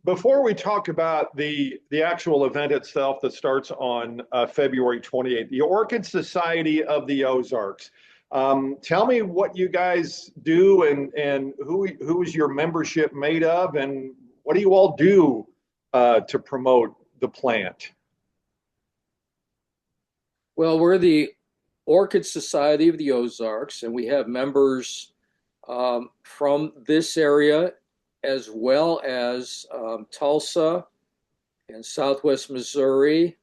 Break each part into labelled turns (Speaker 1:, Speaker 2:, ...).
Speaker 1: before we talk about the actual event itself that starts on February 28th, the Orchid Society of the Ozarks. Tell me what you guys do and who is your membership made of, and what do you all do to promote the plant?
Speaker 2: Well, we're the Orchid Society of the Ozarks, and we have members from this area as well as Tulsa and Southwest Missouri.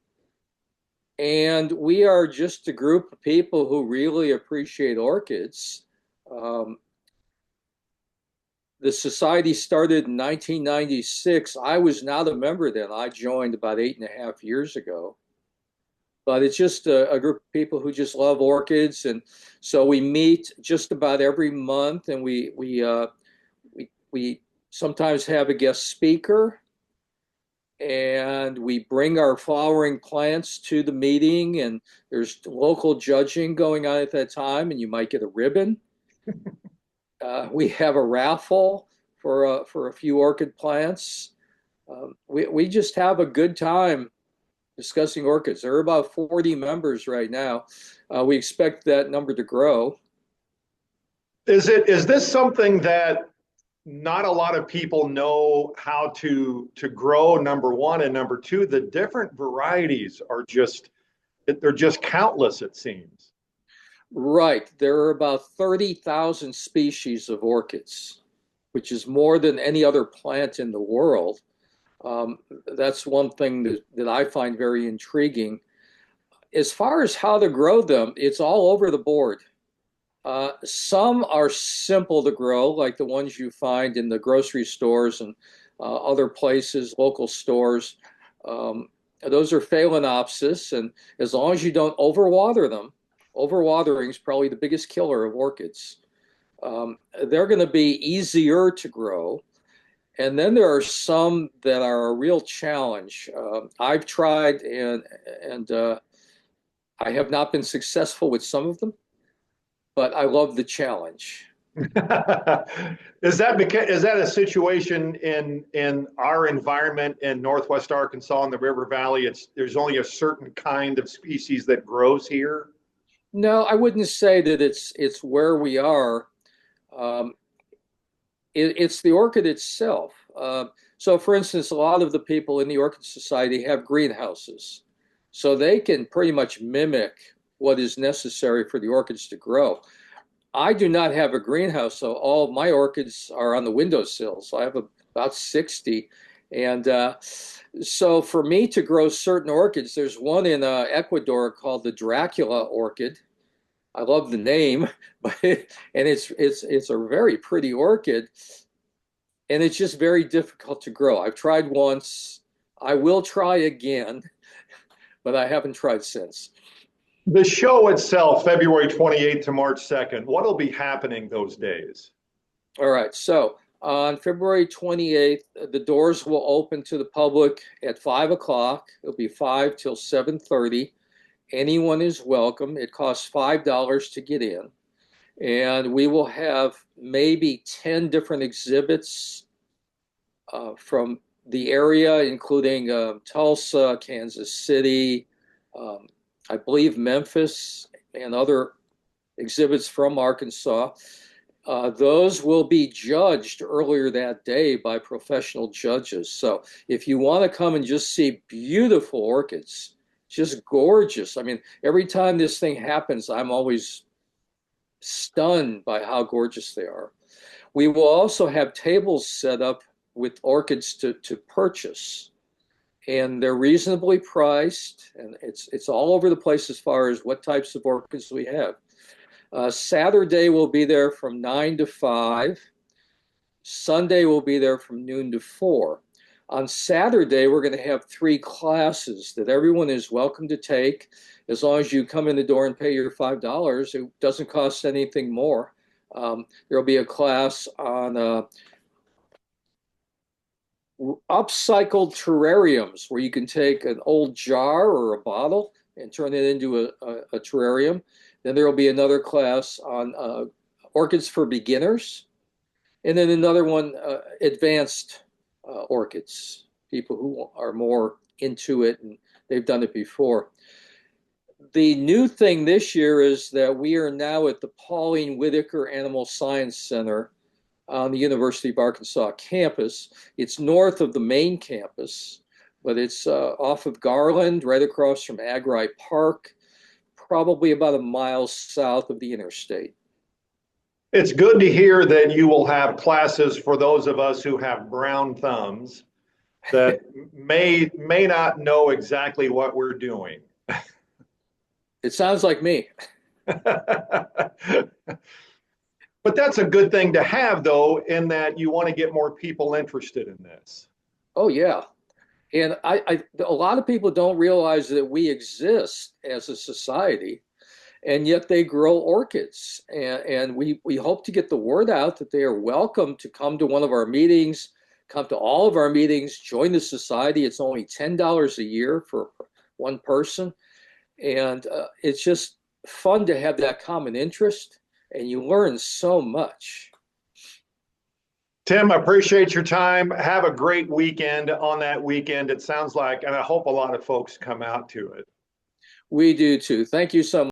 Speaker 2: And we are just a group of people who really appreciate orchids. The society started in 1996. I was not a member then. I joined about 8.5 years ago. But it's just a group of people who just love orchids, and so we meet just about every month, and we sometimes have a guest speaker, and we bring our flowering plants to the meeting, and there's local judging going on at that time, and you might get a ribbon. We have a raffle for a few orchid plants. We just have a good time discussing orchids. There are about 40 members right now. We expect that number to grow.
Speaker 1: Is this something that not a lot of people know how to grow, number one, and number two, the different varieties are they're just countless, it seems.
Speaker 2: Right. There are about 30,000 species of orchids, which is more than any other plant in the world. That's one thing that I find very intriguing. As far as how to grow them, it's all over the board. Some are simple to grow, like the ones you find in the grocery stores and other places, local stores. Those are Phalaenopsis, and as long as you don't overwater them, overwatering is probably the biggest killer of orchids. They're going to be easier to grow. And then there are some that are a real challenge. I've tried and I have not been successful with some of them, but I love the challenge.
Speaker 1: Is that a situation in our environment in Northwest Arkansas in the River Valley? There's only a certain kind of species that grows here?
Speaker 2: No, I wouldn't say that it's where we are. It's the orchid itself. So, for instance, a lot of the people in the Orchid Society have greenhouses. So they can pretty much mimic what is necessary for the orchids to grow. I do not have a greenhouse, so all of my orchids are on the windowsill. So I have about 60. And so for me to grow certain orchids, there's one in Ecuador called the Dracula orchid. I love the name, and it's a very pretty orchid, and it's just very difficult to grow. I've tried once. I will try again, but I haven't tried since.
Speaker 1: The show itself, February 28th to March 2nd, what'll be happening those days?
Speaker 2: All right, so on February 28th, the doors will open to the public at 5 o'clock. It'll be 5 till 7:30. Anyone is welcome. It costs $5 to get in. And we will have maybe 10 different exhibits from the area, including Tulsa, Kansas City, I believe Memphis, and other exhibits from Arkansas. Those will be judged earlier that day by professional judges. So if you want to come and just see beautiful orchids, just gorgeous. I mean, every time this thing happens, I'm always stunned by how gorgeous they are. We will also have tables set up with orchids to purchase, and they're reasonably priced, and it's all over the place as far as what types of orchids we have. Saturday we'll be there from 9 to 5. Sunday we'll be there from noon to 4. On Saturday, we're going to have 3 classes that everyone is welcome to take. As long as you come in the door and pay your $5, it doesn't cost anything more. There'll be a class on upcycled terrariums, where you can take an old jar or a bottle and turn it into a terrarium. Then there will be another class on orchids for beginners. And then another one, advanced orchids, people who are more into it and they've done it before. The new thing this year is that we are now at the Pauline Whitaker Animal Science Center on the University of Arkansas campus. It's north of the main campus, but it's off of Garland, right across from Agri Park, probably about a mile south of the interstate.
Speaker 1: It's good to hear that you will have classes for those of us who have brown thumbs that may not know exactly what we're doing.
Speaker 2: It sounds like me.
Speaker 1: But that's a good thing to have, though, in that you want to get more people interested in this.
Speaker 2: Oh, yeah. And a lot of people don't realize that we exist as a society, and yet they grow orchids. And we hope to get the word out that they are welcome to come to one of our meetings, come to all of our meetings, join the society. It's only $10 a year for one person. And it's just fun to have that common interest, and you learn so much.
Speaker 1: Tim, I appreciate your time. Have a great weekend on that weekend. It sounds like, and I hope a lot of folks come out to it.
Speaker 2: We do too. Thank you so much.